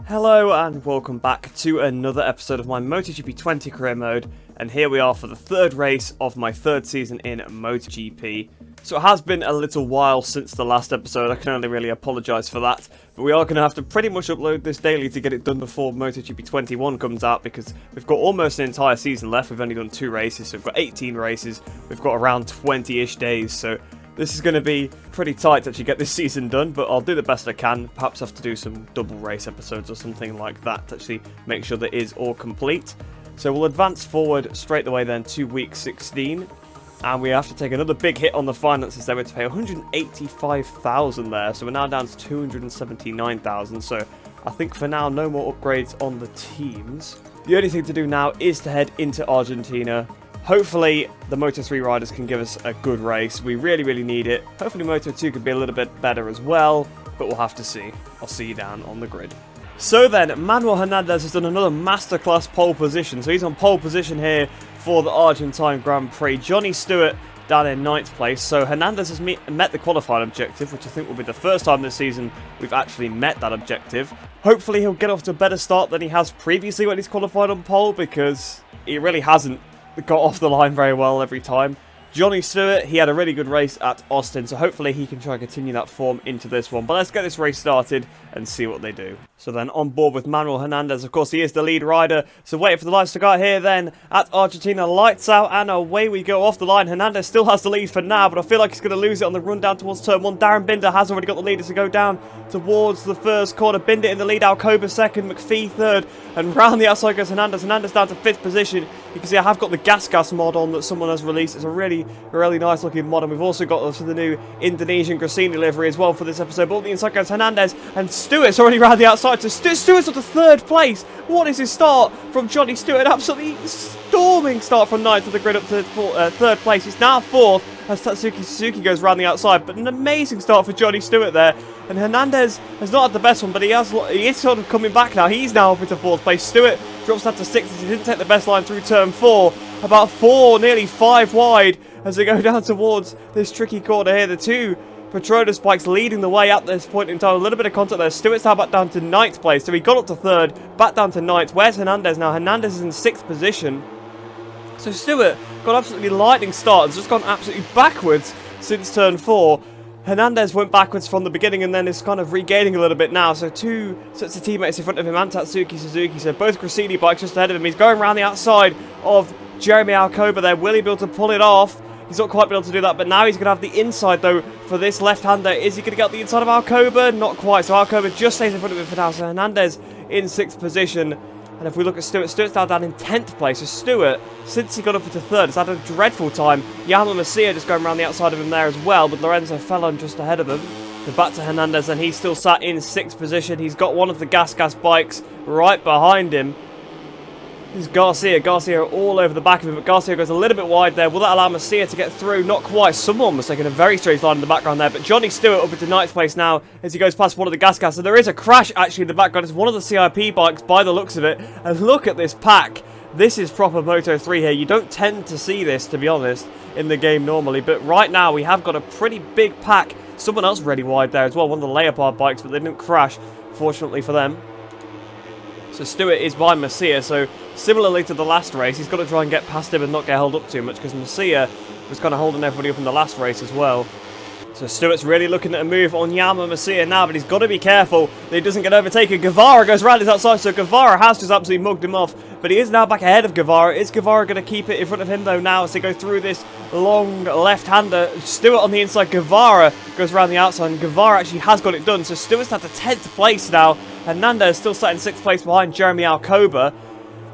Hello and welcome back to another episode of my MotoGP 20 career mode, and here we are for the third race of my third season in MotoGP. So it has been a little while since the last episode, I can only really apologise for that, but we are going to have to pretty much upload this daily to get it done before MotoGP 21 comes out, because we've got almost an entire season left. We've only done 2 races, so we've got 18 races, we've got around 20-ish days, so this is going to be pretty tight to actually get this season done, but I'll do the best I can. Perhaps have to do some double race episodes or something like that to actually make sure that it is all complete. So we'll advance forward straight away then to week 16. And we have to take another big hit on the finances there. We have to pay 185,000 there, so we're now down to 279,000. So I think for now, no more upgrades on the teams. The only thing to do now is to head into Argentina. Hopefully, the Moto3 riders can give us a good race. We really need it. Hopefully, Moto2 could be a little bit better as well, but we'll have to see. I'll see you down on the grid. So then, Manuel Hernandez has done another masterclass pole position. So he's on pole position here for the Argentine Grand Prix. Johnny Stewart down in 9th place. So Hernandez has met the qualifying objective, which I think will be the first time this season we've actually met that objective. Hopefully, he'll get off to a better start than he has previously when he's qualified on pole, because he really hasn't got off the line very well every time. Johnny Stewart, he had a really good race at Austin, so hopefully he can try and continue that form into this one. But let's get this race started and see what they do. So then on board with Manuel Hernandez, of course he is the lead rider, so waiting for the lights to go out here then at Argentina. Lights out and away we go off the line. Hernandez still has the lead for now, but I feel like he's going to lose it on the run down towards turn 1. Darren Binder has already got the lead as we go down towards the first corner. Binder in the lead, Alcoba second, McPhee third, and round the outside goes Hernandez. Hernandez down to 5th position. You can see I have got the gas mod on that someone has released. It's a really nice looking mod, and we've also got also the new Indonesian Grassini livery as well for this episode. But on the inside goes Hernandez, and Stewart's already round the outside. So Stewart's on to 3rd place. What is his start from Johnny Stewart? Absolutely storming start from 9th to the grid up to 3rd place. He's now 4th as Tatsuki Suzuki goes round the outside. But an amazing start for Johnny Stewart there. And Hernandez has not had the best one, but he is sort of coming back now. He's now up into 4th place. Stewart drops down to 6th as he didn't take the best line through turn 4. About 4, nearly 5 wide as they go down towards this tricky corner here. The two Petronas bikes leading the way at this point in time. A little bit of contact there. Stewart's now back down to 9th place. So he got up to 3rd, back down to 9th. Where's Hernandez now? Hernandez is in 6th position. So Stewart got absolutely lightning start. Has just gone absolutely backwards since turn 4. Hernandez went backwards from the beginning and then is kind of regaining a little bit now. So 2 sets of teammates in front of him and Tatsuki Suzuki. So both Grassini bikes just ahead of him. He's going around the outside of Jeremy Alcoba there. Will he be able to pull it off? He's not quite been able to do that, but now he's going to have the inside, though, for this left-hander. Is he going to get the inside of Alcoba? Not quite. So Alcoba just stays in front of him for now. So Hernandez in 6th position. And if we look at Stewart, Stewart's now down in 10th place. So Stewart, since he got up into 3rd, has had a dreadful time. Yama Masia just going around the outside of him there as well, but Lorenzo Fellon just ahead of him. So back to Hernandez, and he's still sat in 6th position. He's got one of the gas bikes right behind him. This is Garcia all over the back of him, but Garcia goes a little bit wide there. Will that allow Masia to get through? Not quite. Someone was taking a very strange line in the background there, but Johnny Stewart up into 9th place now as he goes past one of the gas. So there is a crash actually in the background. It's one of the CIP bikes by the looks of it. And look at this pack. This is proper Moto3 here. You don't tend to see this, to be honest, in the game normally, but right now we have got a pretty big pack. Someone else really wide there as well, one of the Leopard bikes, but they didn't crash, fortunately for them. So Stewart is by Masia, so similarly to the last race, he's got to try and get past him and not get held up too much, because Masia was kind of holding everybody up in the last race as well. So Stewart's really looking at a move on Yama Masia now, but he's got to be careful that he doesn't get overtaken. Guevara goes round his outside, so Guevara has just absolutely mugged him off, but he is now back ahead of Guevara. Is Guevara going to keep it in front of him though now as they go through this long left-hander? Stewart on the inside, Guevara goes around the outside, and Guevara actually has got it done. So Stewart's at the 10th place now. Hernandez still sat in 6th place behind Jeremy Alcoba,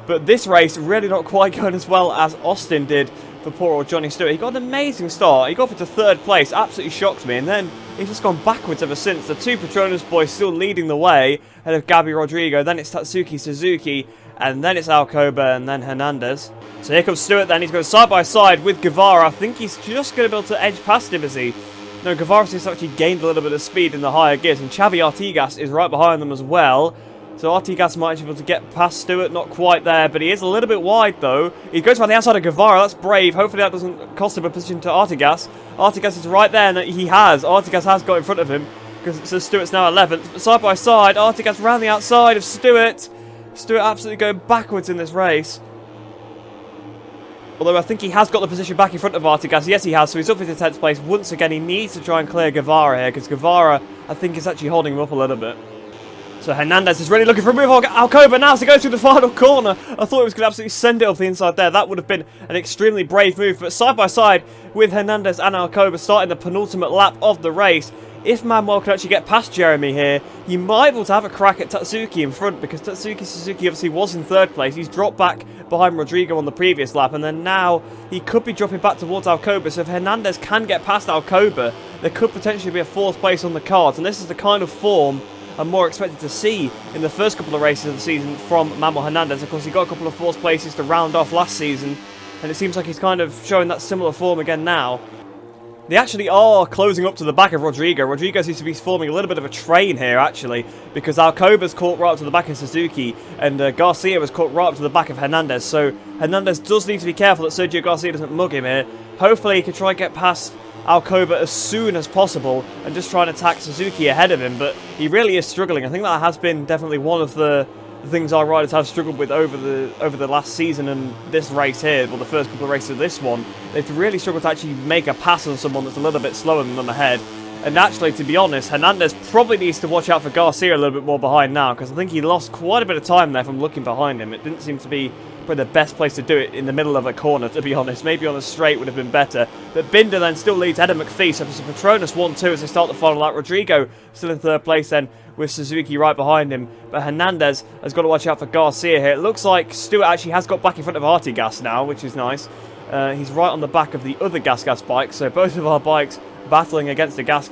but this race really not quite going as well as Austin did for poor old Johnny Stewart. He got an amazing start. He got up to 3rd place, absolutely shocked me, and then he's just gone backwards ever since. The two Petronas boys still leading the way ahead of Gabby Rodrigo. Then it's Tatsuki Suzuki, and then it's Alcoba, and then Hernandez. So here comes Stewart then. He's going side by side with Guevara. I think he's just going to be able to edge past him, is he? No, Guevara has actually gained a little bit of speed in the higher gears, and Xavi Artigas is right behind them as well. So Artigas might be able to get past Stewart, not quite there, but he is a little bit wide though. He goes around the outside of Guevara, that's brave. Hopefully that doesn't cost him a position to Artigas. Artigas is right there, and he has. Artigas has got in front of him. because Stewart's now 11th. But side by side, Artigas round the outside of Stewart. Stewart absolutely going backwards in this race. Although I think he has got the position back in front of Artigas. Yes, he has. So he's up into 10th place. Once again, he needs to try and clear Guevara here, because Guevara, I think, is actually holding him up a little bit. So Hernandez is really looking for a move on Alcoba now to go through the final corner. I thought he was going to absolutely send it off the inside there. That would have been an extremely brave move. But side by side with Hernandez and Alcoba starting the penultimate lap of the race, if Manuel can actually get past Jeremy here, you might be able to have a crack at Tatsuki in front, because Tatsuki Suzuki obviously was in 3rd place. He's dropped back behind Rodrigo on the previous lap, and then now he could be dropping back towards Alcoba. So if Hernandez can get past Alcoba, there could potentially be a 4th place on the cards, and this is the kind of form I'm more expected to see in the first couple of races of the season from Manuel Hernandez. Of course, he got a couple of 4th places to round off last season, and it seems like he's kind of showing that similar form again now. They actually are closing up to the back of Rodrigo. Rodrigo seems to be forming a little bit of a train here, actually, because Alcoba's caught right up to the back of Suzuki, and Garcia was caught right up to the back of Hernandez. So Hernandez does need to be careful that Sergio Garcia doesn't mug him here. Hopefully he can try and get past Alcoba as soon as possible and just try and attack Suzuki ahead of him, but he really is struggling. I think that has been definitely one of the things our riders have struggled with over the last season and this race here, well, the first couple of races of this one. They've really struggled to actually make a pass on someone that's a little bit slower than them ahead. And actually, to be honest, Hernandez probably needs to watch out for Garcia a little bit more behind now, because I think he lost quite a bit of time there from looking behind him. It didn't seem to be probably the best place to do it in the middle of a corner, to be honest. Maybe on a straight would have been better. But Binder then still leads Ed and McPhee, so it's a Petronas 1-2 as they start the final lap. Rodrigo still in 3rd place then, with Suzuki right behind him. But Hernandez has got to watch out for Garcia here. It looks like Stewart actually has got back in front of Artigas now, which is nice. He's right on the back of the other Gas bike, so both of our bikes battling against the Gas.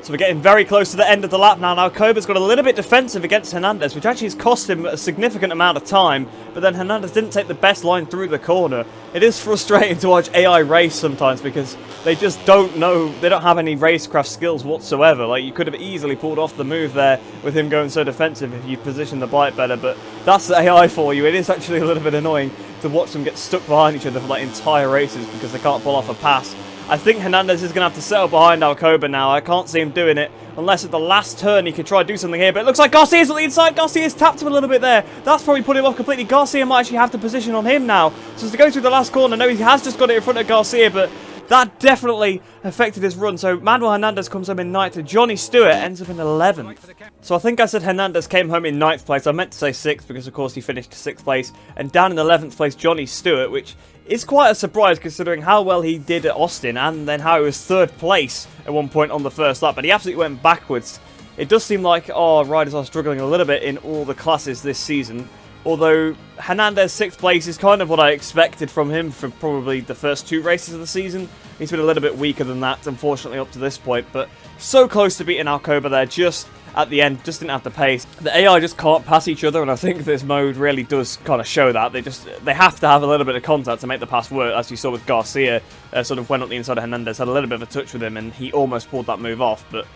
So we're getting very close to the end of the lap now. Now Koba's got a little bit defensive against Hernandez, which actually has cost him a significant amount of time. But then Hernandez didn't take the best line through the corner. It is frustrating to watch AI race sometimes because they just don't know, they don't have any racecraft skills whatsoever. Like, you could have easily pulled off the move there with him going so defensive if you positioned the bike better. But that's the AI for you. It is actually a little bit annoying to watch them get stuck behind each other for like entire races because they can't pull off a pass. I think Hernandez is going to have to settle behind Alcoba now. I can't see him doing it unless at the last turn he could try to do something here. But it looks like Garcia's on the inside. Garcia's tapped him a little bit there. That's probably put him off completely. Garcia might actually have the position on him now. So as to go through the last corner, no, he has just got it in front of Garcia, but that definitely affected his run. So Manuel Hernandez comes home in 9th and Johnny Stewart ends up in 11th. So I think I said Hernandez came home in 9th place. I meant to say 6th because of course he finished 6th place. And down in 11th place, Johnny Stewart, which is quite a surprise considering how well he did at Austin and then how he was 3rd place at one point on the first lap. But he absolutely went backwards. It does seem like our riders are struggling a little bit in all the classes this season. Although Hernandez 6th place is kind of what I expected from him for probably the first 2 races of the season. He's been a little bit weaker than that, unfortunately, up to this point. But so close to beating Alcoba there, just at the end, just didn't have the pace. The AI just can't pass each other, and I think this mode really does kind of show that. They have to have a little bit of contact to make the pass work, as you saw with Garcia. Sort of went up the inside of Hernandez, had a little bit of a touch with him, and he almost pulled that move off. But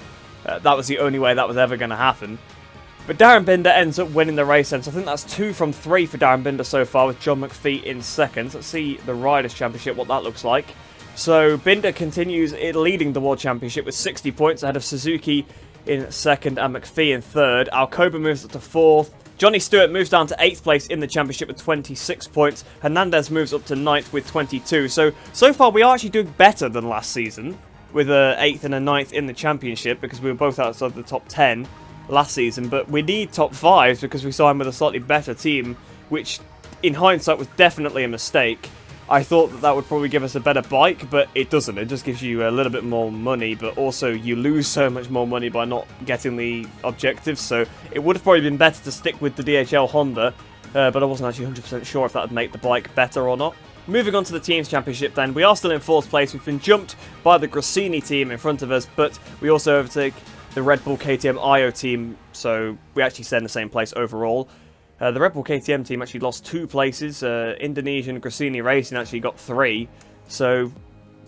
that was the only way that was ever going to happen. But Darren Binder ends up winning the race, and so I think that's 2 from 3 for Darren Binder so far, with John McPhee in 2nd. Let's see the Riders' Championship, what that looks like. So Binder continues leading the World Championship with 60 points ahead of Suzuki in 2nd and McPhee in 3rd. Alcoba moves up to 4th. Johnny Stewart moves down to 8th place in the championship with 26 points. Hernandez moves up to 9th with 22. So far we are actually doing better than last season with a 8th and a 9th in the championship because we were both outside the top 10 last season. But we need top 5s because we signed with a slightly better team, which in hindsight was definitely a mistake. I thought that would probably give us a better bike, but it doesn't. It just gives you a little bit more money, but also you lose so much more money by not getting the objectives, so it would have probably been better to stick with the DHL Honda, but I wasn't actually 100% sure if that would make the bike better or not. Moving on to the Teams Championship then, we are still in 4th place. We've been jumped by the Grassini team in front of us, but we also overtake the Red Bull KTM IO team, so we actually stay in the same place overall. The Red Bull KTM team actually lost 2 places. Indonesian Grassini Racing actually got 3. So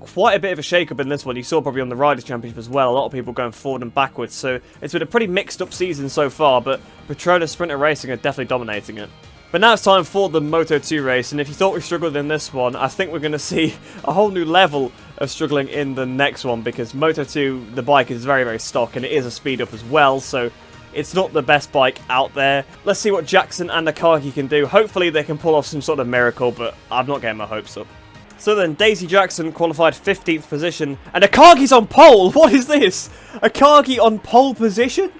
quite a bit of a shake-up in this one. You saw probably on the Riders' Championship as well. A lot of people going forward and backwards. So it's been a pretty mixed-up season so far. But Petronas Sprinter Racing are definitely dominating it. But now it's time for the Moto2 race. And if you thought we struggled in this one, I think we're going to see a whole new level of struggling in the next one, because Moto2, the bike is very, very stock, and it is a speed up as well, so it's not the best bike out there. Let's see what Jackson and Akagi can do. Hopefully they can pull off some sort of miracle, but I'm not getting my hopes up. So then, Daisy Jackson qualified 15th position, and Akagi's on pole! What is this? Akagi on pole position?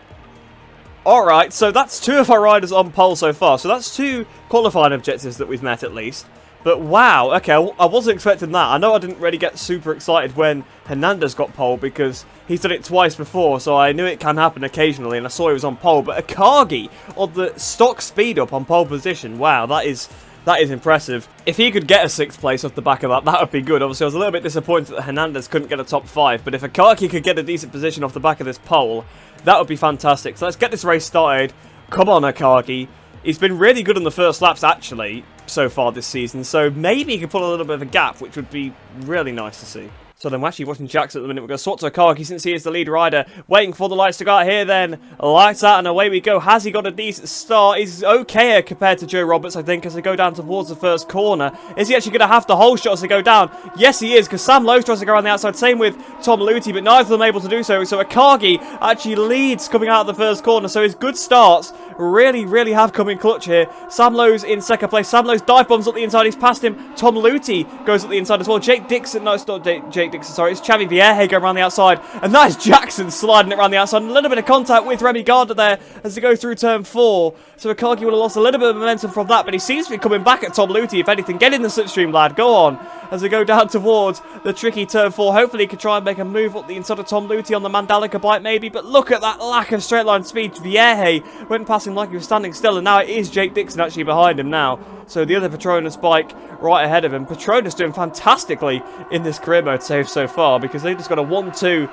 Alright, so that's 2 of our riders on pole so far, so that's 2 qualifying objectives that we've met at least. But wow, okay, I wasn't expecting that. I know I didn't really get super excited when Hernandez got pole, because he's done it twice before, so I knew it can happen occasionally, and I saw he was on pole. But Akagi on the stock speed up on pole position, wow, that is impressive. If he could get a 6th place off the back of that, that would be good. Obviously, I was a little bit disappointed that Hernandez couldn't get a top 5, but if Akagi could get a decent position off the back of this pole, that would be fantastic. So let's get this race started. Come on, Akagi. He's been really good on the first laps, actually, so far this season, so maybe he could pull a little bit of a gap, which would be really nice to see. So then we're actually watching Jackson at the minute. We're going to swap to Akagi since he is the lead rider. Waiting for the lights to go out here then. Lights out and away we go. Has he got a decent start? He's okay compared to Joe Roberts, I think, as they go down towards the first corner. Is he actually going to have the whole shot as they go down? Yes, he is, because Sam Lowe tries to go around the outside. Same with Tom Luthi, but neither of them able to do so. So Akagi actually leads coming out of the first corner. So his good starts really have come in clutch here. Sam Lowe's in 2nd place. Sam Lowe's dive bombs up the inside. He's past him. Tom Luthi goes up the inside as well. Jake Dixon, no, it's not Jake Dixon, sorry, it's Xavi Vierge going around the outside, and that is Jackson sliding it around the outside. A little bit of contact with Remy Gardner there as they go through turn 4. So Akagi would have lost a little bit of momentum from that, but he seems to be coming back at Tom Luthi. If anything, get in the slipstream, lad. Go on. As they go down towards the tricky turn 4. Hopefully he can try and make a move up the inside of Tom Luthi on the Mandalika bike, maybe. But look at that lack of straight line speed. Vierge went past him like he was standing still, and now it is Jake Dixon actually behind him now. So the other Petronas bike right ahead of him. Petronas doing fantastically in this career mode save so far, because they just got a 1-2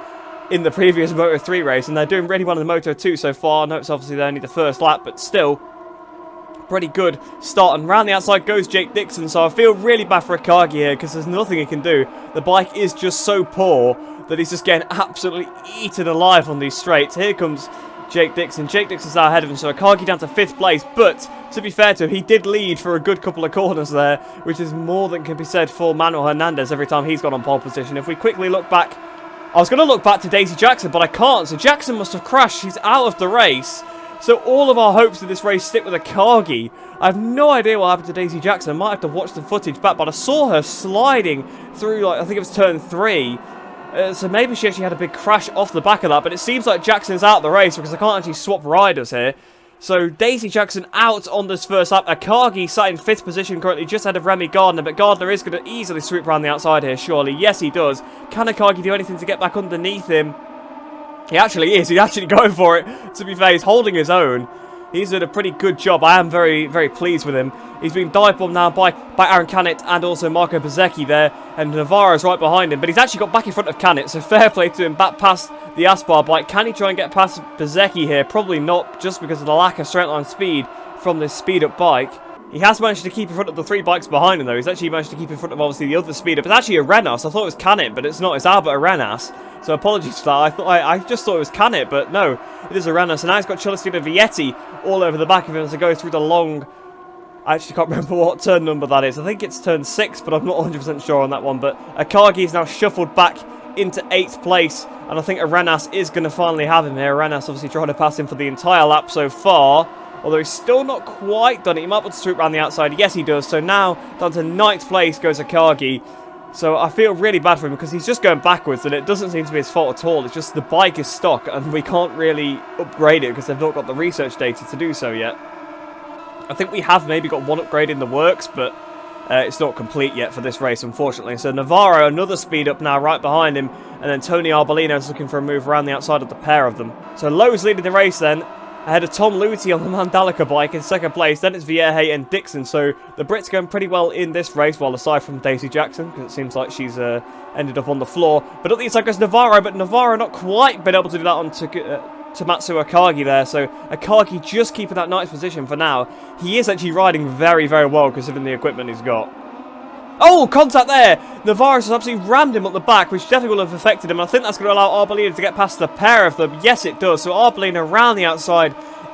in the previous Moto3 race, and they're doing really well in the Moto2 so far. I know it's obviously only the first lap, but still pretty good start. And round the outside goes Jake Dixon, so I feel really bad for Akagi here, because there's nothing he can do. The bike is just so poor that he's just getting absolutely eaten alive on these straights. Here comes Jake Dixon. Jake Dixon's out ahead of him, so Akagi down to 5th place. But to be fair to him, he did lead for a good couple of corners there, which is more than can be said for Manuel Hernandez every time he's gone on pole position. If we quickly look back, I was going to look back to Daisy Jackson, but I can't. So Jackson must have crashed. He's out of the race. So all of our hopes of this race stick with Akagi. I have no idea what happened to Daisy Jackson. I might have to watch the footage back, but I saw her sliding through, like, I think it was turn 3. So maybe she actually had a big crash off the back of that, but it seems like Jackson's out of the race because I can't actually swap riders here. So Daisy Jackson out on this first lap. Akagi sat in 5th position currently, just ahead of Remy Gardner, but Gardner is going to easily sweep around the outside here, surely. Yes, he does. Can Akagi do anything to get back underneath him? He actually is. He's actually going for it. To be fair, he's holding his own. He's done a pretty good job. I am very pleased with him. He's been dive bombed now by Aaron Canet and also Marco Bezzecchi there. And Navarro's right behind him. But he's actually got back in front of Canet, so fair play to him. Back past the Aspar bike. Can he try and get past Bezzecchi here? Probably not, just because of the lack of straight line speed from this speed-up bike. He has managed to keep in front of the 3 bikes behind him, though. He's actually managed to keep in front of, obviously, the other speed-up. It's actually a Arenas. I thought it was Canet, but it's not. It's Albert Arenas. So apologies for that. I just thought it was Canet, but no. It is Arenas. And now he's got Celestino Vietti all over the back of him as they go through the long... I actually can't remember what turn number that is. I think it's turn 6, but I'm not 100% sure on that one. But Akagi is now shuffled back into 8th place. And I think Arenas is going to finally have him here. Arenas obviously trying to pass him for the entire lap so far. Although he's still not quite done it. He might be able to swoop around the outside. Yes, he does. So now, down to 9th place goes Akagi. So I feel really bad for him because he's just going backwards and it doesn't seem to be his fault at all. It's just the bike is stock and we can't really upgrade it because they've not got the research data to do so yet. I think we have maybe got one upgrade in the works, but it's not complete yet for this race, unfortunately. So Navarro, another speed up now right behind him. And then Tony Arbolino is looking for a move around the outside of the pair of them. So Lowe's leading the race then. Ahead of Tom Luthi on the Mandalika bike in 2nd place. Then it's Vierge and Dixon. So the Brits going pretty well in this race. Well, aside from Daisy Jackson, because it seems like she's ended up on the floor. But up the inside goes Navarro. But Navarro not quite been able to do that on Tomatsu Akagi there. So Akagi just keeping that 9th position for now. He is actually riding very well considering the equipment he's got. Oh, contact there! Navarro has absolutely rammed him up the back, which definitely will have affected him. I think that's going to allow Arbolino to get past the pair of them. Yes, it does. So Arbolino around the outside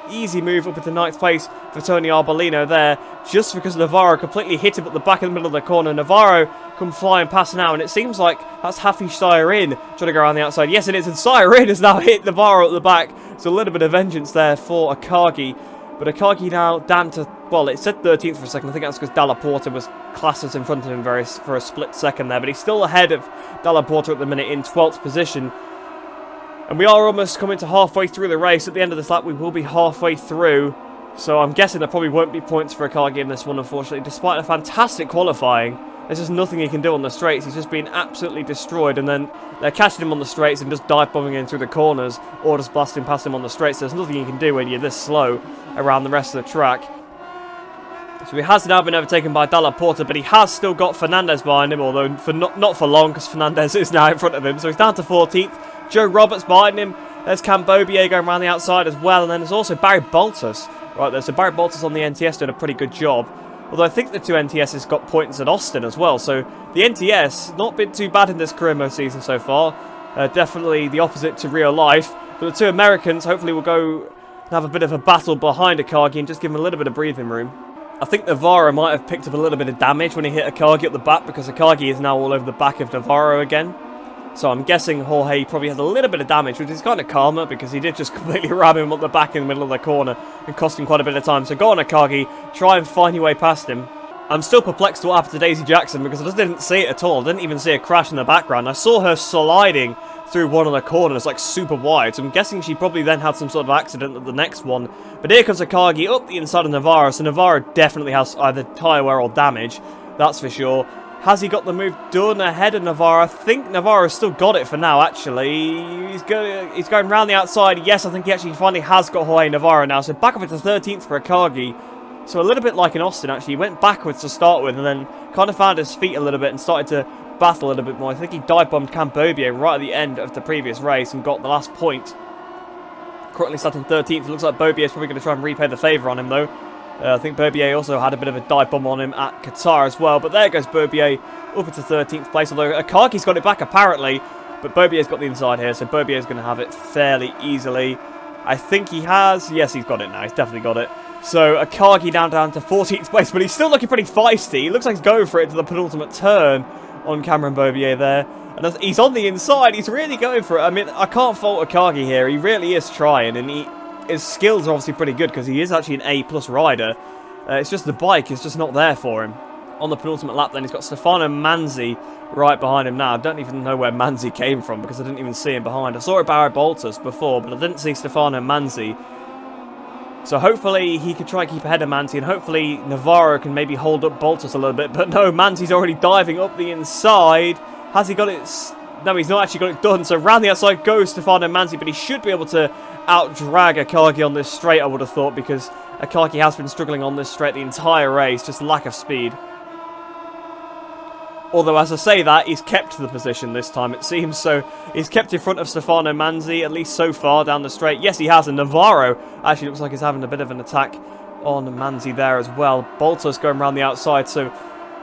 easy move up into 9th place for Tony Arbolino there, just because Navarro completely hit him at the back in the middle of the corner. Navarro come flying past now, and it seems like that's Hafi Sairin trying to go around the outside. Yes, it is, and Sairin has now hit Navarro at the back, so a little bit of vengeance there for Akagi. But Akagi now down to, well, it said 13th for a second. I think that's because Dalla Porta was classes in front of him for a split second there. But he's still ahead of Dalla Porta at the minute in 12th position. And we are almost coming to halfway through the race. At the end of this lap, we will be halfway through. So I'm guessing there probably won't be points for Akagi in this one, unfortunately. Despite a fantastic qualifying, there's just nothing he can do on the straights. He's just been absolutely destroyed. And then they're catching him on the straights and just dive bombing in through the corners, or just blasting past him on the straights. There's nothing you can do when you're this slow around the rest of the track. So he has now been overtaken by Dalla Porta, but he has still got Fernandez behind him, although for not for long, because Fernandez is now in front of him. So he's down to 14th. Joe Roberts behind him. There's Cambobier going around the outside as well. And then there's also Barry Boltus right there. So Barry Boltus on the NTS doing a pretty good job. Although I think the two NTSs got points at Austin as well. So the NTS, not been too bad in this career mode season so far. Definitely the opposite to real life. But the two Americans hopefully will go and have a bit of a battle behind Akagi and just give him a little bit of breathing room. I think Navarro might have picked up a little bit of damage when he hit Akagi at the back, because Akagi is now all over the back of Navarro again. So I'm guessing Jorge probably has a little bit of damage, which is kind of karma, because he did just completely ram him up the back in the middle of the corner and cost him quite a bit of time. So go on, Akagi, try and find your way past him. I'm still perplexed to what happened to Daisy Jackson, because I just didn't see it at all. I didn't even see a crash in the background. I saw her sliding through one of the corners, like super wide. So I'm guessing she probably then had some sort of accident at the next one. But here comes Akagi up the inside of Navarro. So Navarro definitely has either tyre wear or damage. That's for sure. Has he got the move done ahead of Navarro? I think Navarro's still got it for now, actually. He's going round the outside. Yes, I think he actually finally has got Jorge Navarro now. So back up into 13th for Akagi. So a little bit like in Austin, actually. He went backwards to start with and then kind of found his feet a little bit and started to battle a little bit more. I think he dive-bombed Cambobier right at the end of the previous race and got the last point. Currently sat in 13th. It looks like Bobier's probably going to try and repay the favour on him, though. I think Bobier also had a bit of a dive bomb on him at Qatar as well. But there goes Bobier up into 13th place. Although Akagi's got it back apparently. But Bobier's got the inside here. So Bobier's going to have it fairly easily. I think he has. Yes, he's got it now. He's definitely got it. So Akagi down to 14th place. But he's still looking pretty feisty. He looks like he's going for it to the penultimate turn on Cameron Bobier there. And as he's on the inside. He's really going for it. I mean, I can't fault Akagi here. He really is trying. And his skills are obviously pretty good because he is actually an A+ rider. It's just the bike is just not there for him. On the penultimate lap then, he's got Stefano Manzi right behind him now. I don't even know where Manzi came from because I didn't even see him behind. I saw it Barry Boltus before, but I didn't see Stefano Manzi. So hopefully he could try and keep ahead of Manzi, and hopefully Navarro can maybe hold up Boltus a little bit. But no, Manzi's already diving up the inside. Has he got it? No, he's not actually got it done. So round the outside goes Stefano Manzi, but he should be able to out-drag Akagi on this straight, I would have thought, because Akagi has been struggling on this straight the entire race, just lack of speed. Although, as I say that, he's kept the position this time, it seems, so he's kept in front of Stefano Manzi, at least so far down the straight. Yes, he has, and Navarro actually looks like he's having a bit of an attack on Manzi there as well. Boltus going around the outside, so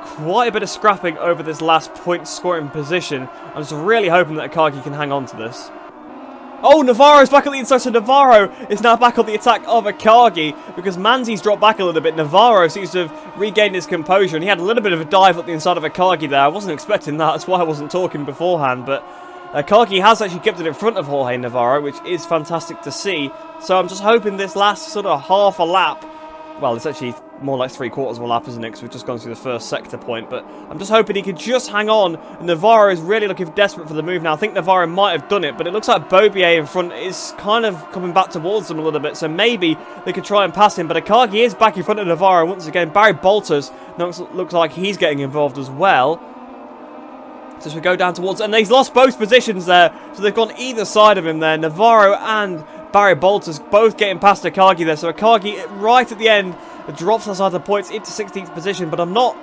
quite a bit of scrapping over this last point-scoring position. I'm just really hoping that Akagi can hang on to this. Oh, Navarro's back on the inside, so Navarro is now back on the attack of Akagi because Manzi's dropped back a little bit. Navarro seems to have regained his composure, and he had a little bit of a dive up the inside of Akagi there. I wasn't expecting that, that's why I wasn't talking beforehand, but Akagi has actually kept it in front of Jorge Navarro, which is fantastic to see. So I'm just hoping this last sort of half a lap, well, it's actually more like 3/4 of a lap, isn't it? Because we've just gone through the first sector point. But I'm just hoping he can just hang on. And Navarro is really looking desperate for the move now. I think Navarro might have done it, but it looks like Bobier in front is kind of coming back towards them a little bit. So maybe they could try and pass him. But Akagi is back in front of Navarro once again. Barry Boltus looks like he's getting involved as well. So as we go down towards... And he's lost both positions there. So they've gone either side of him there. Navarro and Barry Boltus both getting past Akagi there. So Akagi right at the end drops outside the points into 16th position. But I'm not,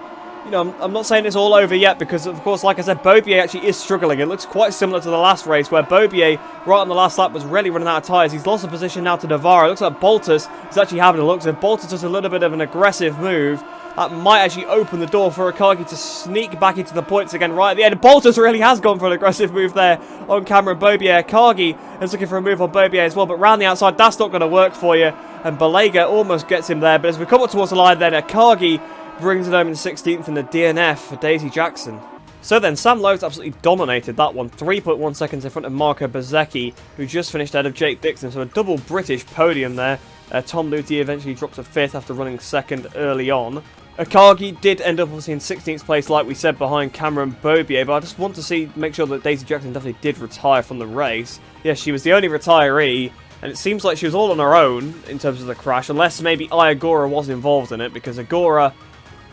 I'm not saying it's all over yet because, of course, like I said, Bobier actually is struggling. It looks quite similar to the last race where Bobier, right on the last lap, was really running out of tyres. He's lost the position now to Navarro. It looks like Boltus is actually having a look. So Boltus does a little bit of an aggressive move That might actually open the door for Akagi to sneak back into the points again right at the end. Bolters really has gone for an aggressive move there on camera. Bobier. Akagi is looking for a move on Bobier as well, but round the outside, that's not going to work for you. And Balega almost gets him there, but as we come up towards the line then, Akagi brings it home in 16th in the DNF for Daisy Jackson. So then, Sam Lowe's absolutely dominated that one, 3.1 seconds in front of Marco Bezzecchi, who just finished ahead of Jake Dixon, so a double British podium there. Tom Luthi eventually dropped to 5th after running 2nd early on. Akagi did end up obviously in 16th place, like we said, behind Cameron Bobier, but I just want to make sure that Daisy Jackson definitely did retire from the race. Yes, she was the only retiree, and it seems like she was all on her own in terms of the crash, unless maybe Iagora was involved in it, because Agora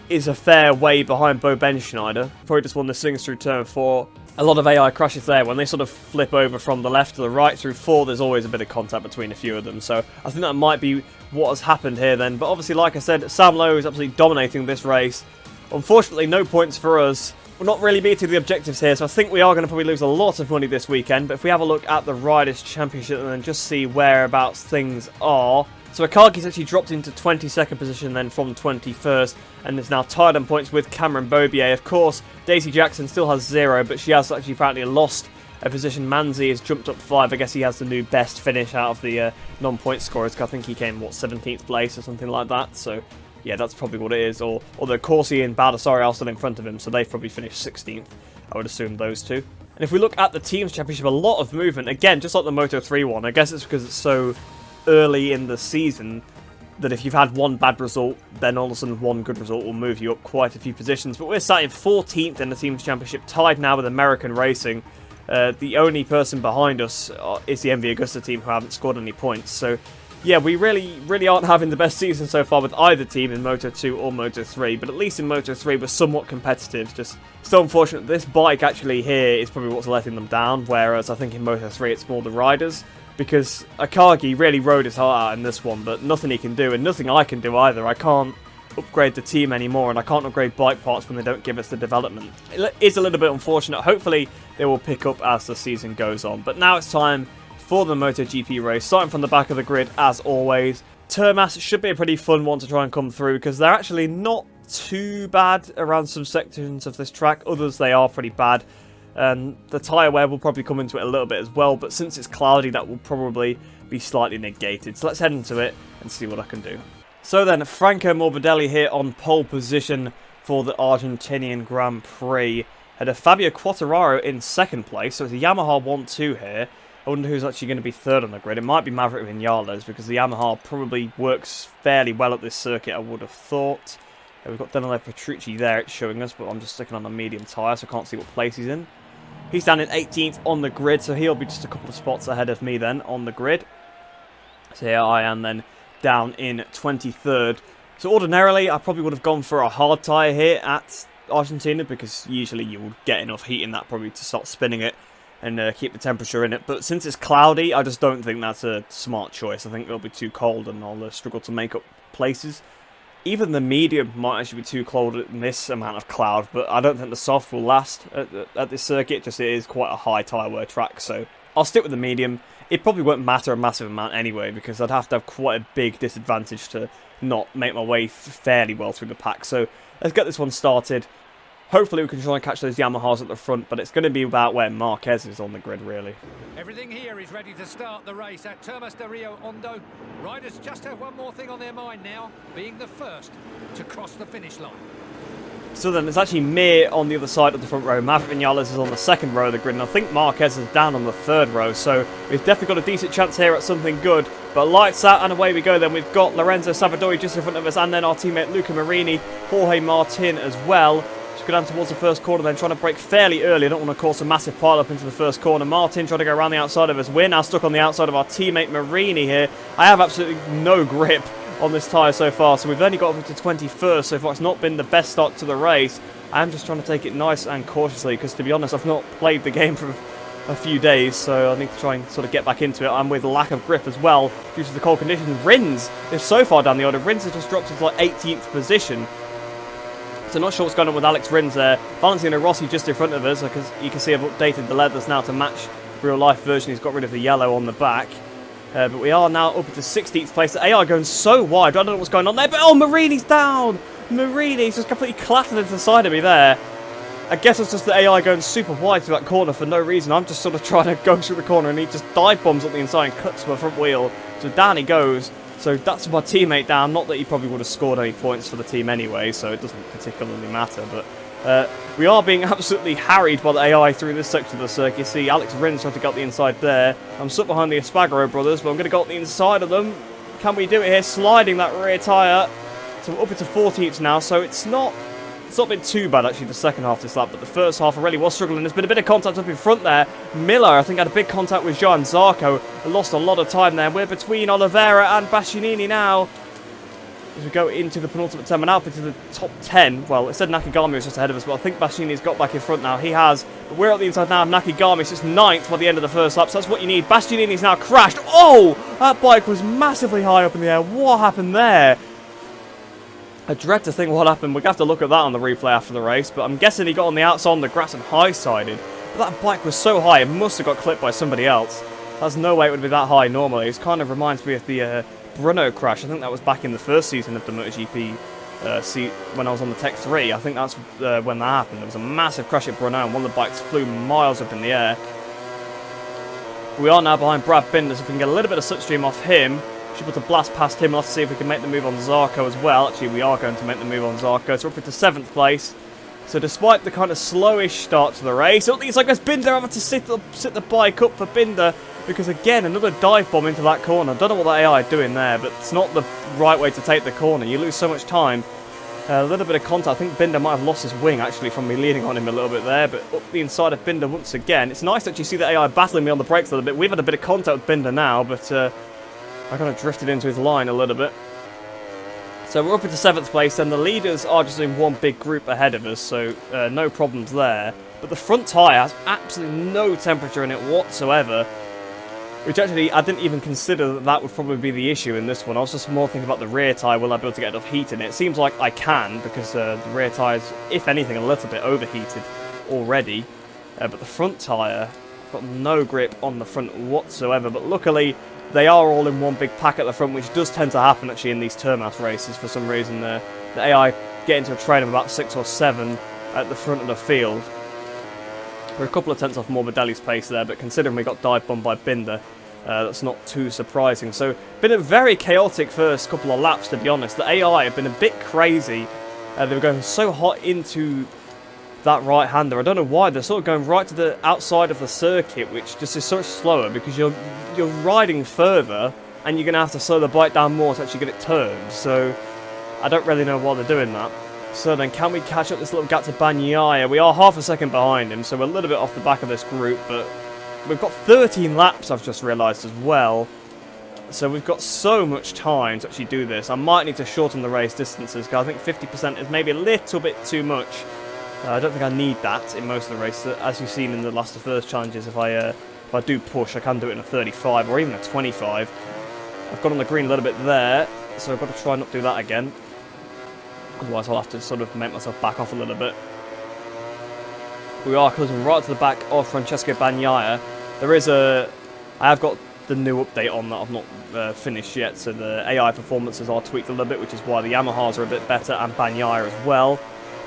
is a fair way behind Bo Benschneider. Probably just won the swings through turn 4. A lot of AI crashes there. When they sort of flip over from the left to the right through 4, there's always a bit of contact between a few of them. So I think that might be what has happened here then. But obviously, like I said, Sam Lowe is absolutely dominating this race. Unfortunately, no points for us. We're not really meeting the objectives here, so I think we are going to probably lose a lot of money this weekend. But if we have a look at the Riders' Championship and then just see whereabouts things are. So Akagi's actually dropped into 22nd position then from 21st and is now tied on points with Cameron Bobier. Of course, Daisy Jackson still has 0, but she has actually apparently lost a position. Manzi has jumped up 5. I guess he has the new best finish out of the non-point scorers. I think he came, 17th place or something like that. So, yeah, that's probably what it is. Although Corsi and Baldassarre are still in front of him, so they've probably finished 16th. I would assume those two. And if we look at the Teams Championship, a lot of movement. Again, just like the Moto3 one. I guess it's because it's so early in the season that if you've had one bad result, then all of a sudden one good result will move you up quite a few positions. But we're sat in 14th in the Teams Championship, tied now with American Racing. The only person behind us is the MV Agusta team, who haven't scored any points. So yeah, we really aren't having the best season so far with either team in Moto2 or Moto3, but at least in Moto3 we're somewhat competitive. Just so unfortunate this bike actually here is probably what's letting them down, whereas I think in Moto3 it's more the riders. Because Akagi really rode his heart out in this one, but nothing he can do, and nothing I can do either. I can't upgrade the team anymore, and I can't upgrade bike parts when they don't give us the development. It is a little bit unfortunate. Hopefully they will pick up as the season goes on. But now it's time for the MotoGP race, starting from the back of the grid as always. Termas should be a pretty fun one to try and come through, because they're actually not too bad around some sections of this track. Others, they are pretty bad. The tyre wear will probably come into it a little bit as well, but since it's cloudy, that will probably be slightly negated. So let's head into it and see what I can do. So then, Franco Morbidelli here on pole position for the Argentinian Grand Prix. Had a Fabio Quartararo in 2nd place, so it's a Yamaha 1-2 here. I wonder who's actually going to be 3rd on the grid. It might be Maverick Vinales, because the Yamaha probably works fairly well at this circuit, I would have thought. We've got Danilo Petrucci there, it's showing us, but I'm just sticking on a medium tyre, so I can't see what place he's in. He's down in 18th on the grid, so he'll be just a couple of spots ahead of me then on the grid. So here I am then down in 23rd. So ordinarily, I probably would have gone for a hard tyre here at Argentina, because usually you will get enough heat in that probably to start spinning it and keep the temperature in it. But since it's cloudy, I just don't think that's a smart choice. I think it'll be too cold and I'll struggle to make up places. Even the medium might actually be too cold in this amount of cloud, but I don't think the soft will last at this circuit. Just it is quite a high tyre wear track, so I'll stick with the medium. It probably won't matter a massive amount anyway, because I'd have to have quite a big disadvantage to not make my way fairly well through the pack. So let's get this one started. Hopefully we can try and catch those Yamahas at the front, but it's going to be about where Marquez is on the grid, really. Everything here is ready to start the race at Termas de Rio Hondo. Riders just have one more thing on their mind now, being the first to cross the finish line. So then it's actually Mir on the other side of the front row. Maverick Vinales is on the 2nd row of the grid, and I think Marquez is down on the 3rd row, so we've definitely got a decent chance here at something good. But lights out and away we go then. We've got Lorenzo Savadori just in front of us, and then our teammate Luca Marini, Jorge Martin as well. Just go down towards the first corner then, trying to brake fairly early. I don't want to cause a massive pile up into the first corner. Martin trying to go around the outside of us. We're now stuck on the outside of our teammate Marini here. I have absolutely no grip on this tyre so far, so we've only got up to 21st so far. It's not been the best start to the race. I am just trying to take it nice and cautiously, because to be honest, I've not played the game for a few days, so I need to try and sort of get back into it. I'm with lack of grip as well due to the cold conditions. Rins is so far down the order. Rins has just dropped into like 18th position. So not sure what's going on with Alex Rins there. Valentino Rossi just in front of us, because you can see I've updated the leathers now to match the real life version. He's got rid of the yellow on the back. But we are now up to 16th place. The AI going so wide. I don't know what's going on there, but oh, Marini's down! Marini's just completely clattered into the side of me there. I guess it's just the AI going super wide through that corner for no reason. I'm just sort of trying to go through the corner and he just dive bombs up the inside and cuts my front wheel. So down he goes. So that's my teammate down. Not that he probably would have scored any points for the team anyway, so it doesn't particularly matter. But we are being absolutely harried by the AI through this section of the circuit. You see Alex Rins trying to get the inside there. I'm stuck behind the Espargaro brothers, but I'm going to go up the inside of them. Can we do it here? Sliding that rear tyre. So we're up into 14th now, so it's not been too bad actually the second half of this lap, but the first half I really was struggling. There's been a bit of contact up in front there. Miller, I think, had a big contact with Johan Zarco. Lost a lot of time there. We're between Oliveira and Bastianini now. As we go into the penultimate 10 and up into the top 10. Well, it said Nakagami was just ahead of us, but I think Bastianini's got back in front now. He has. But we're at the inside now of Nakagami, so it's 9th by the end of the first lap, so that's what you need. Bastianini's now crashed. Oh! That bike was massively high up in the air. What happened there? I dread to think what happened. We're going to have to look at that on the replay after the race, but I'm guessing he got on the outside on the grass and high-sided. But that bike was so high, it must have got clipped by somebody else. There's no way it would be that high normally. It kind of reminds me of the Bruno crash. I think that was back in the first season of the MotoGP when I was on the Tech 3. I think that's when that happened. There was a massive crash at Bruno and one of the bikes flew miles up in the air. We are now behind Brad Binder, so if we can get a little bit of slipstream off him, should be able to blast past him. We'll have to see if we can make the move on Zarco as well. Actually, we are going to make the move on Zarco, so we're up into 7th place. So despite the kind of slowish start to the race, it looks like there's Binder having to sit the bike up for Binder, because again, another dive bomb into that corner. I don't know what the AI is doing there, but it's not the right way to take the corner. You lose so much time. A little bit of contact. I think Binder might have lost his wing, actually, from me leaning on him a little bit there, but up the inside of Binder once again. It's nice to actually see the AI battling me on the brakes a little bit. We've had a bit of contact with Binder now, but I kind of drifted into his line a little bit. So we're up into 7th place, and the leaders are just in one big group ahead of us, so no problems there. But the front tyre has absolutely no temperature in it whatsoever, which actually I didn't even consider that would probably be the issue in this one. I was just more thinking about the rear tyre. Will I be able to get enough heat in it? It seems like I can, because the rear tyre's, if anything, a little bit overheated already. But the front tyre, I've got no grip on the front whatsoever, but luckily they are all in one big pack at the front, which does tend to happen actually in these Termas races for some reason. The AI get into a train of about 6 or 7 at the front of the field. We're a couple of tenths off Morbidelli's pace there, but considering we got dive bombed by Binder, that's not too surprising. So, been a very chaotic first couple of laps, to be honest. The AI have been a bit crazy. They were going so hot into that right-hander. I don't know why. They're sort of going right to the outside of the circuit, which just is so much slower, because you're riding further, and you're going to have to slow the bike down more to actually get it turned. So, I don't really know why they're doing that. So then, can we catch up this little gap to Bagnaia? We are half a second behind him, so we're a little bit off the back of this group, but we've got 13 laps, I've just realised as well. So we've got so much time to actually do this. I might need to shorten the race distances, because I think 50% is maybe a little bit too much. I don't think I need that in most of the races. As you've seen in the last of first challenges, if I do push, I can do it in a 35 or even a 25. I've got on the green a little bit there, so I've got to try not do that again. Otherwise I'll have to sort of make myself back off a little bit. We are closing right to the back of Francesco Bagnaia. I have got the new update on that I've not finished yet, so the AI performances are tweaked a little bit, which is why the Yamahas are a bit better, and Bagnaia as well.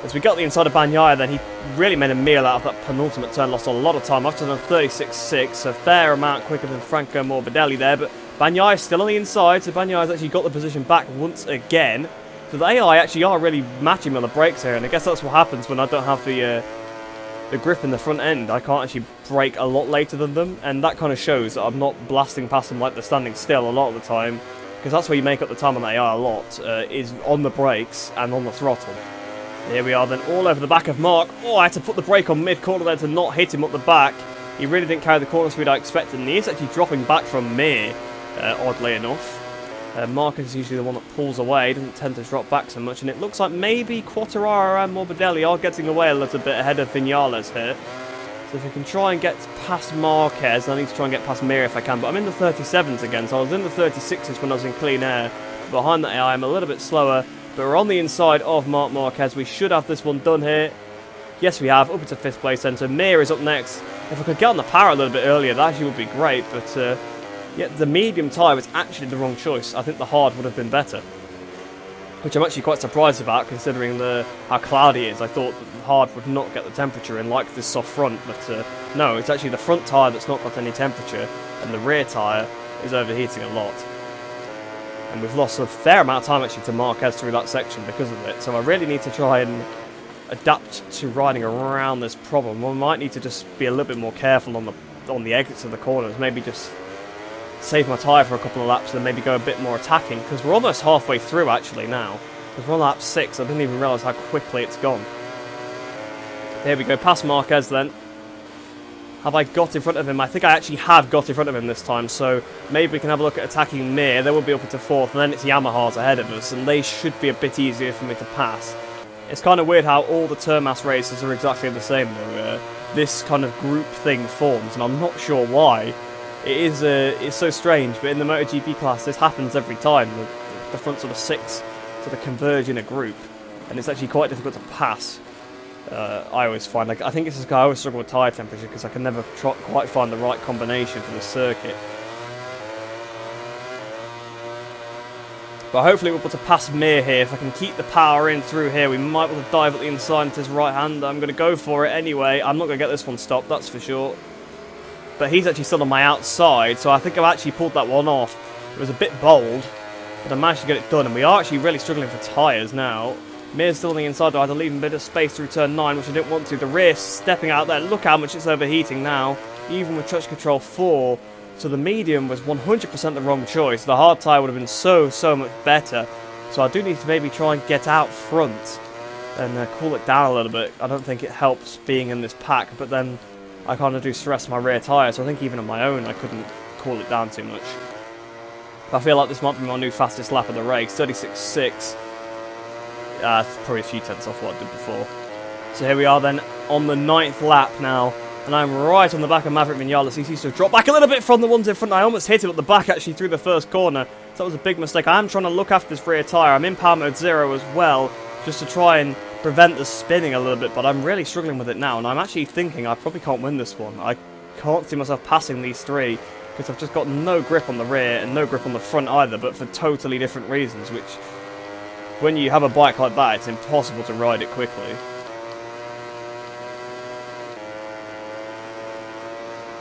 As we got the inside of Bagnaia, then he really made a meal out of that penultimate turn, lost a lot of time. After done 36.6, a fair amount quicker than Franco Morbidelli there, but Bagnaia is still on the inside, so Bagnaia's actually got the position back once again. So the AI actually are really matching me on the brakes here, and I guess that's what happens when I don't have the grip in the front end. I can't actually brake a lot later than them, and that kind of shows that I'm not blasting past them like they're standing still a lot of the time, because that's where you make up the time on the AI a lot, is on the brakes and on the throttle. Here we are then, all over the back of Mark. Oh, I had to put the brake on mid-corner there to not hit him up the back. He really didn't carry the corner speed I expected, and he is actually dropping back from me, oddly enough. Mark is usually the one that pulls away, doesn't tend to drop back so much, and it looks like maybe Quartararo and Morbidelli are getting away a little bit ahead of Vinales here. So if we can try and get past Marquez, I need to try and get past Mir if I can, but I'm in the 37s again, so I was in the 36s when I was in clean air. Behind the AI, I'm a little bit slower, but we're on the inside of Marc Marquez. We should have this one done here. Yes, we have, up into 5th place then, so Mir is up next. If I could get on the power a little bit earlier, that actually would be great, but yeah, the medium tyre was actually the wrong choice. I think the hard would have been better. which I'm actually quite surprised about considering how cloudy it is. I thought that the hard would not get the temperature in like this soft front, but no, it's actually the front tyre that's not got any temperature, and the rear tyre is overheating a lot. And we've lost a fair amount of time actually to Marquez through that section because of it, so I really need to try and adapt to riding around this problem. We might need to just be a little bit more careful on the exits of the corners, maybe just save my tyre for a couple of laps and then maybe go a bit more attacking, because we're almost halfway through actually now, because we're on lap 6. I didn't even realise how quickly it's gone. There we go, past Marquez then. Have I got in front of him? I think I actually have got in front of him this time, so maybe we can have a look at attacking Mir. They will be up into 4th, and then it's Yamaha's ahead of us, and they should be a bit easier for me to pass. It's kind of weird how all the Termas races are exactly the same though. This kind of group thing forms, and I'm not sure why. It's so strange, but in the MotoGP class this happens every time. The front sort of 6 sort of converge in a group, and it's actually quite difficult to pass. I always find, I think it's this guy, I always struggle with tyre temperature because I can never quite find the right combination for the circuit. But hopefully we'll be able to pass Mir here. If I can keep the power in through here, we might be able to dive at the inside into his right hand. I'm going to go for it anyway. I'm not going to get this one stopped, that's for sure. But he's actually still on my outside, so I think I've actually pulled that one off. It was a bit bold, but I managed to get it done, and we are actually really struggling for tyres now. Mir's still on the inside, though. I had to leave him a bit of space through turn 9, which I didn't want to. The rear stepping out there. Look how much it's overheating now, even with Touch Control 4. So the medium was 100% the wrong choice. The hard tyre would have been so much better. So I do need to maybe try and get out front and cool it down a little bit. I don't think it helps being in this pack, but then I kind of do stress my rear tyre, so I think even on my own I couldn't cool it down too much. I feel like this might be my new fastest lap of the race, 36.6. Probably a few tenths off what I did before. So here we are then on the 9th lap now, and I'm right on the back of Maverick Vinales. He seems to have dropped back a little bit from the ones in front. I almost hit him at the back actually through the first corner, so that was a big mistake. I am trying to look after this rear tyre. I'm in power mode 0 as well, just to try and prevent the spinning a little bit, but I'm really struggling with it now, and I'm actually thinking I probably can't win this one. I can't see myself passing these 3, because I've just got no grip on the rear and no grip on the front either, but for totally different reasons, which, when you have a bike like that, it's impossible to ride it quickly.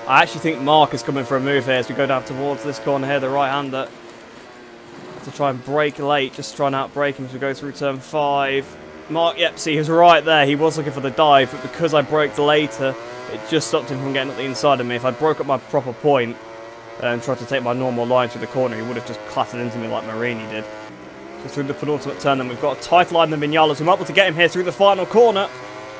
I actually think Mark is coming for a move here as we go down towards this corner here, the right-hander. To try and brake late, just try and outbrake him as we go through turn 5. Mark, yep, see, he was right there. He was looking for the dive, but because I braked later, it just stopped him from getting at the inside of me. If I broke up my proper point and tried to take my normal line through the corner, he would have just clattered into me like Marini did. So through the penultimate turn, then we've got a tighter line than Vinales. We might be able to get him here through the final corner.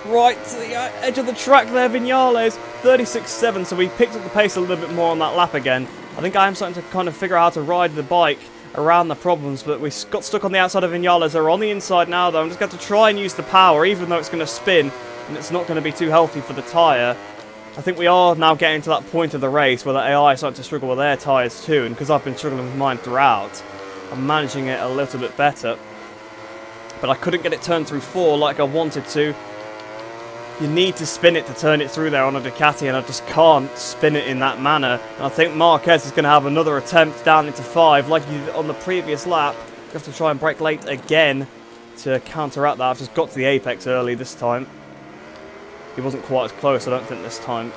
Right to the edge of the track there, Vinales, 36.7, so we picked up the pace a little bit more on that lap again. I think I am starting to kind of figure out how to ride the bike around the problems, but we got stuck on the outside of Vinales. They're on the inside now, though. I'm just going to try and use the power, even though it's going to spin, and it's not going to be too healthy for the tyre. I think we are now getting to that point of the race where the AI is starting to struggle with their tyres too, and because I've been struggling with mine throughout, I'm managing it a little bit better. But I couldn't get it turned through 4 like I wanted to. You need to spin it to turn it through there on a Ducati, and I just can't spin it in that manner. And I think Marquez is going to have another attempt down into 5, like he did on the previous lap. You have to try and brake late again to counteract that. I've just got to the apex early this time. He wasn't quite as close, I don't think, this time.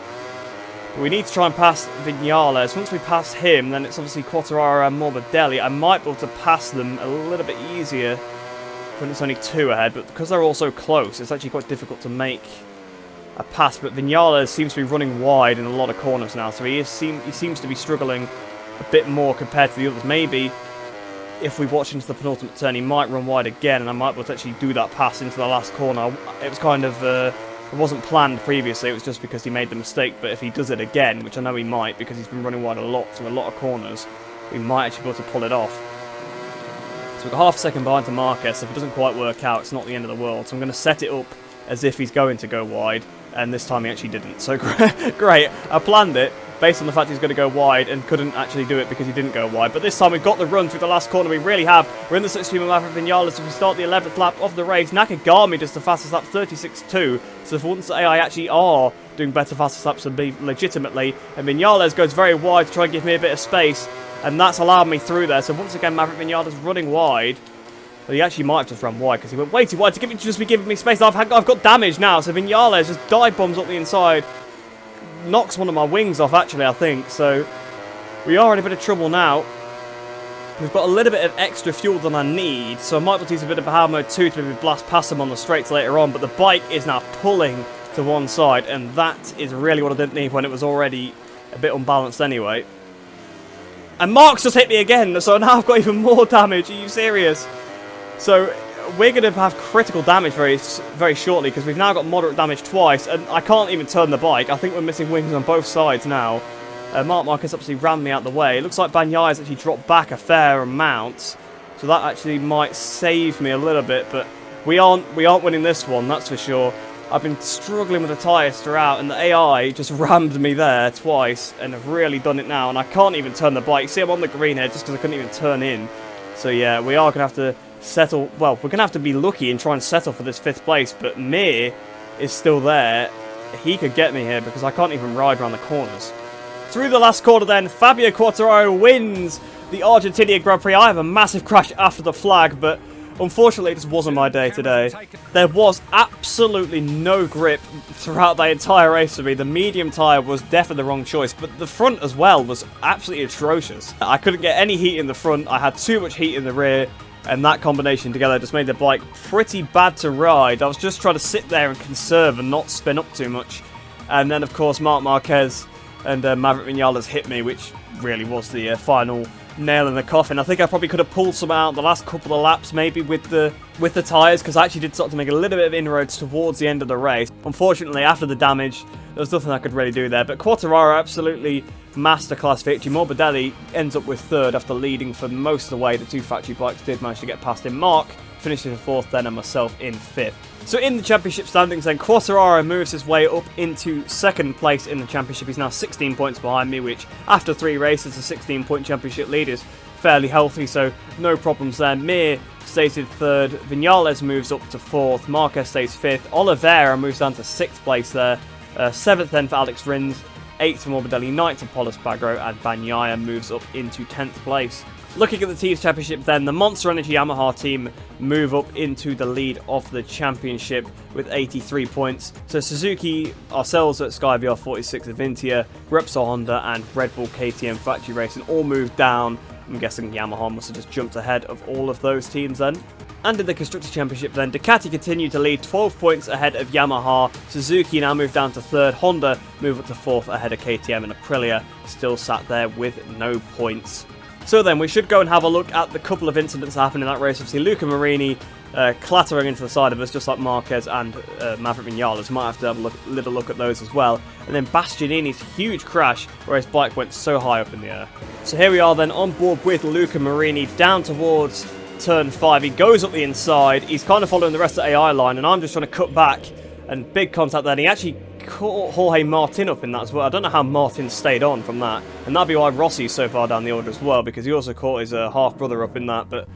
But we need to try and pass Vinales. Once we pass him, then it's obviously Quartararo and Morbidelli. I might be able to pass them a little bit easier when it's only 2 ahead, but because they're all so close, it's actually quite difficult to make a pass. But Vinales seems to be running wide in a lot of corners now, so he seems to be struggling a bit more compared to the others. Maybe if we watch into the penultimate turn, he might run wide again, and I might be able to actually do that pass into the last corner. It was kind of, it wasn't planned previously, it was just because he made the mistake, but if he does it again, which I know he might, because he's been running wide a lot through a lot of corners, we might actually be able to pull it off. So we've got half a second behind to Marquez, so if it doesn't quite work out, it's not the end of the world. So I'm going to set it up as if he's going to go wide, and this time he actually didn't. So great, I planned it based on the fact he's going to go wide and couldn't actually do it because he didn't go wide. But this time we've got the run through the last corner, we really have. We're in the slipstream of Maverick Vinales as we start the 11th lap of the race. Nakagami does the fastest lap, 36.2. So for once the AI actually are doing better fastest laps than me legitimately. And Vinales goes very wide to try and give me a bit of space, and that's allowed me through there. So once again, Maverick Vinales running wide. But he actually might have just run wide because he went way too wide to just be giving me space. I've got damage now, so Vinales just dive bombs up the inside. Knocks one of my wings off, actually, I think. So we are in a bit of trouble now. We've got a little bit of extra fuel than I need, so I might have to use a bit of power mode 2 to maybe blast past him on the straights later on, but the bike is now pulling to one side, and that is really what I didn't need when it was already a bit unbalanced anyway. And Mark's just hit me again, so now I've got even more damage. Are you serious? So we're going to have critical damage very shortly, because we've now got moderate damage twice, and I can't even turn the bike. I think we're missing wings on both sides now. Mark Marquez absolutely rammed me out the way. It looks like Bagnaia actually dropped back a fair amount, so that actually might save me a little bit. But we aren't winning this one, that's for sure. I've been struggling with the tyres throughout, and the AI just rammed me there twice, and have really done it now. And I can't even turn the bike. See, I'm on the green here just because I couldn't even turn in. So yeah, we are going to have to settle. Well, we're going to have to be lucky and try and settle for this 5th place. But Mir is still there. He could get me here because I can't even ride around the corners. Through the last corner then, Fabio Quartararo wins the Argentinian Grand Prix. I have a massive crash after the flag, but unfortunately it just wasn't my day today. There was absolutely no grip throughout the entire race for me. The medium tyre was definitely the wrong choice, but the front as well was absolutely atrocious. I couldn't get any heat in the front, I had too much heat in the rear, and that combination together just made the bike pretty bad to ride. I was just trying to sit there and conserve and not spin up too much. And then of course Marc Marquez and Maverick Vinales hit me, which really was the final nail in the coffin. I think I probably could have pulled some out the last couple of laps, maybe with the tyres, because I actually did start to make a little bit of inroads towards the end of the race. Unfortunately, after the damage, there was nothing I could really do there. But Quartararo absolutely masterclass victory. Morbidelli ends up with 3rd after leading for most of the way. The 2 factory bikes did manage to get past him. Mark finished in 4th then, and myself in 5th. So in the championship standings then, Quartararo moves his way up into 2nd place in the championship. He's now 16 points behind me, which after 3 races, a 16-point championship lead is fairly healthy, so no problems there. Mir stays in 3rd, Vinales moves up to 4th, Marquez stays 5th, Oliveira moves down to 6th place there, 7th then for Alex Rins, 8th for Morbidelli, 9th for Paul Espargaro, and Bagnaia moves up into 10th place. Looking at the Teams Championship then, the Monster Energy Yamaha team move up into the lead of the championship with 83 points. So Suzuki, ourselves at SkyVR 46, Avintia, Repsol Honda and Red Bull KTM Factory Racing all moved down. I'm guessing Yamaha must have just jumped ahead of all of those teams then. And in the Constructors' Championship then, Ducati continue to lead 12 points ahead of Yamaha. Suzuki now move down to 3rd. Honda move up to 4th ahead of KTM, and Aprilia still sat there with no points. So then, we should go and have a look at the couple of incidents that happened in that race. Obviously, Luca Marini clattering into the side of us, just like Marquez and Maverick Vinales. Might have to have a little look at those as well. And then Bastianini's huge crash, where his bike went so high up in the air. So here we are then, on board with Luca Marini, down towards turn 5. He goes up the inside. He's kind of following the rest of the AI line, and I'm just trying to cut back. And big contact there, and he actually caught Jorge Martin up in that as well. I don't know how Martin stayed on from that, and that'd be why Rossi's so far down the order as well, because he also caught his half-brother up in that. But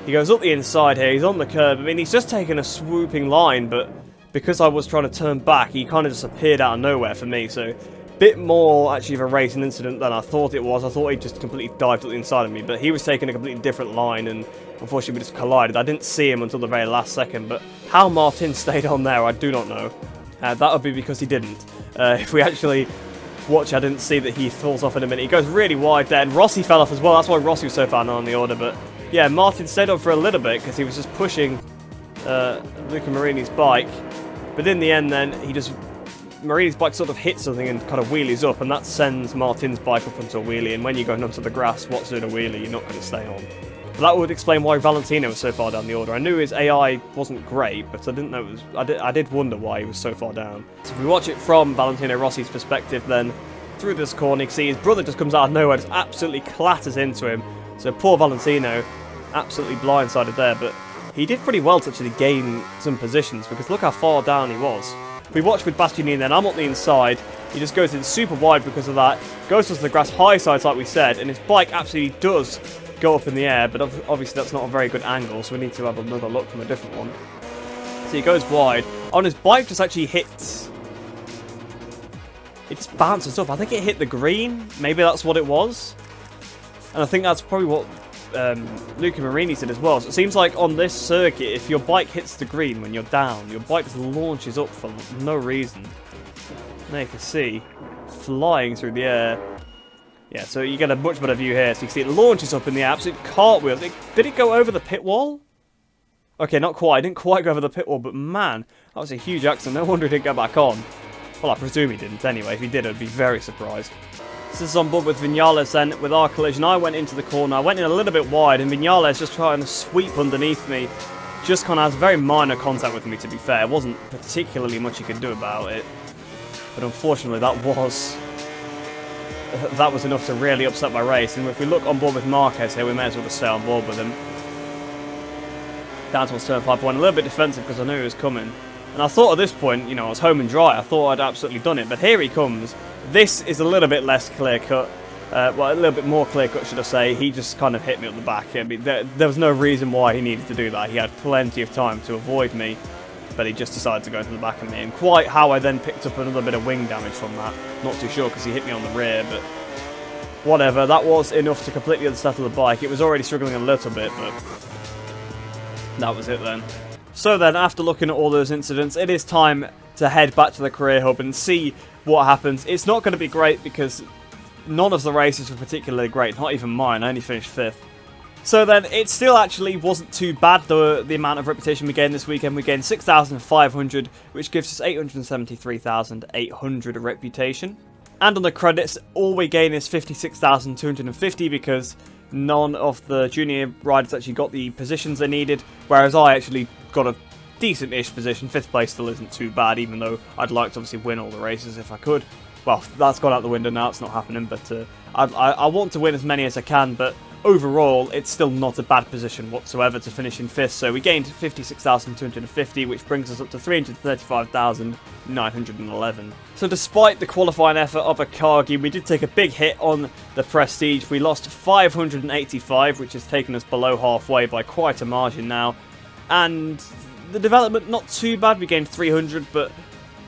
he goes up the inside here, he's on the curb. I mean, he's just taken a swooping line, but because I was trying to turn back, he kind of just appeared out of nowhere for me. So bit more actually of a racing incident than I thought it was. I thought he just completely dived up the inside of me, but he was taking a completely different line, and unfortunately we just collided. I didn't see him until the very last second, but how Martin stayed on there, I do not know. That would be because he didn't. If we actually watch, I didn't see that he falls off in a minute. He goes really wide there, and Rossi fell off as well. That's why Rossi was so far down on the order. But yeah, Martin stayed on for a little bit because he was just pushing Luca Marini's bike. But in the end then, Marini's bike sort of hits something and kind of wheelies up, and that sends Martin's bike up onto a wheelie. And when you're going onto the grass, what's doing a wheelie, you're not going to stay on. But that would explain why Valentino was so far down the order. I knew his AI wasn't great, but I didn't know it was. I did wonder why he was so far down. So if we watch it from Valentino Rossi's perspective, then through this corner, you can see his brother just comes out of nowhere, just absolutely clatters into him. So poor Valentino, absolutely blindsided there. But he did pretty well to actually gain some positions, because look how far down he was. If we watch with Bastianini, then I'm on the inside. He just goes in super wide because of that. Goes to the grass high sides, like we said, and his bike absolutely does go up in the air, but obviously that's not a very good angle, so we need to have another look from a different one. So he goes wide. On his bike just actually hits. It just bounces up. I think it hit the green. Maybe that's what it was. And I think that's probably what Luca Marini said as well. So it seems like on this circuit, if your bike hits the green when you're down, your bike just launches up for no reason. There you can see, flying through the air. Yeah, so you get a much better view here. So you can see it launches up in the absolute cartwheels. Did it go over the pit wall? Okay, not quite. I didn't quite go over the pit wall, but man, that was a huge accident. No wonder it didn't go back on. Well, I presume he didn't anyway. If he did, I'd be very surprised. This is on board with Vinales then. With our collision, I went into the corner. I went in a little bit wide, and Vinales just trying to sweep underneath me. Just kind of has very minor contact with me, to be fair. It wasn't particularly much he could do about it. But unfortunately, that was enough to really upset my race. And if we look on board with Marquez here, we may as well just stay on board with him. Down towards turn 5, went a little bit defensive because I knew he was coming. And I thought at this point, you know, I was home and dry. I thought I'd absolutely done it. But here he comes. This is a little bit less clear-cut. Well, a little bit more clear-cut, should I say. He just kind of hit me up the back. I mean, there was no reason why he needed to do that. He had plenty of time to avoid me. But he just decided to go into the back of me. And quite how I then picked up another bit of wing damage from that. Not too sure because he hit me on the rear, but whatever. That was enough to completely unsettle the bike. It was already struggling a little bit, but that was it then. So then, after looking at all those incidents, it is time to head back to the career hub and see what happens. It's not going to be great because none of the races were particularly great. Not even mine. I only finished 5th. So then, it still actually wasn't too bad, the amount of reputation we gained this weekend. We gained 6,500, which gives us 873,800 reputation. And on the credits, all we gain is 56,250 because none of the junior riders actually got the positions they needed, whereas I actually got a decent-ish position. 5th place still isn't too bad, even though I'd like to obviously win all the races if I could. Well, that's gone out the window now, it's not happening, but I want to win as many as I can, but overall, it's still not a bad position whatsoever to finish in 5th, so we gained 56,250, which brings us up to 335,911. So despite the qualifying effort of Akagi, we did take a big hit on the prestige. We lost 585, which has taken us below halfway by quite a margin now, and the development, not too bad. We gained 300, but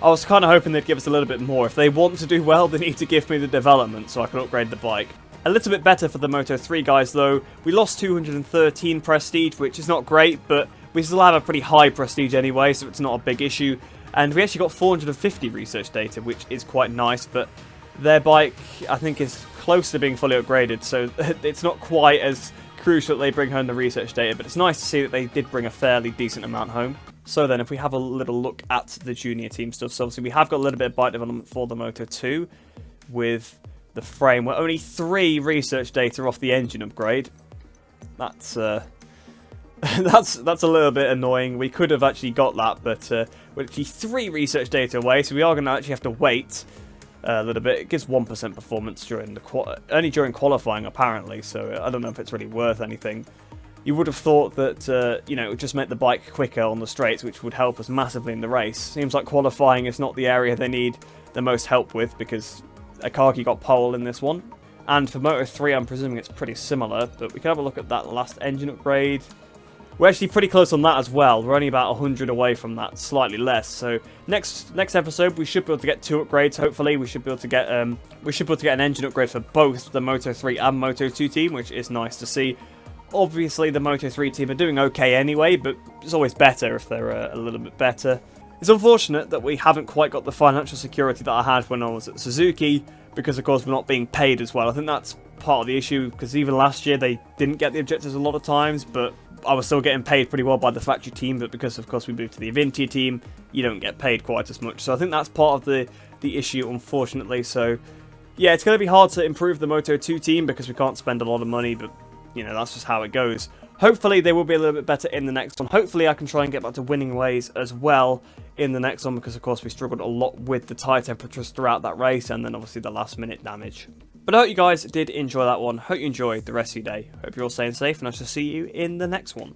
I was kind of hoping they'd give us a little bit more. If they want to do well, they need to give me the development so I can upgrade the bike. A little bit better for the Moto3 guys though. We lost 213 prestige, which is not great, but we still have a pretty high prestige anyway, so it's not a big issue. And we actually got 450 research data, which is quite nice, but their bike, I think, is close to being fully upgraded, so it's not quite as crucial that they bring home the research data, but it's nice to see that they did bring a fairly decent amount home. So then, if we have a little look at the junior team stuff, so obviously we have got a little bit of bike development for the Moto2 with the frame. We're only 3 research data off the engine upgrade. That's that's a little bit annoying. We could have actually got that, but we're actually 3 research data away, so we are going to actually have to wait a little bit. It gives 1% performance during the only during qualifying apparently, so I don't know if it's really worth anything. You would have thought that you know, it would just make the bike quicker on the straights, which would help us massively in the race. Seems like qualifying is not the area they need the most help with, because Akagi got pole in this one. And for Moto3, I'm presuming it's pretty similar, but we can have a look at that last engine upgrade. We're actually pretty close on that as well. We're only about 100 away from that, slightly less. So next episode, we should be able to get 2 upgrades. Hopefully, we should be able to get an engine upgrade for both the Moto3 and Moto2 team, which is nice to see. Obviously, the Moto3 team are doing okay anyway, but it's always better if they're a little bit better. It's unfortunate that we haven't quite got the financial security that I had when I was at Suzuki, because of course we're not being paid as well. I think that's part of the issue, because even last year they didn't get the objectives a lot of times, but I was still getting paid pretty well by the factory team, but because of course we moved to the Avintia team, you don't get paid quite as much. So I think that's part of the issue, unfortunately. So yeah, it's going to be hard to improve the Moto2 team because we can't spend a lot of money, but you know, that's just how it goes. Hopefully they will be a little bit better in the next one. Hopefully I can try and get back to winning ways as well in the next one, because of course we struggled a lot with the tyre temperatures throughout that race, and then obviously the last minute damage. But I hope you guys did enjoy that one. Hope you enjoyed the rest of your day. Hope you're all staying safe, and I shall see you in the next one.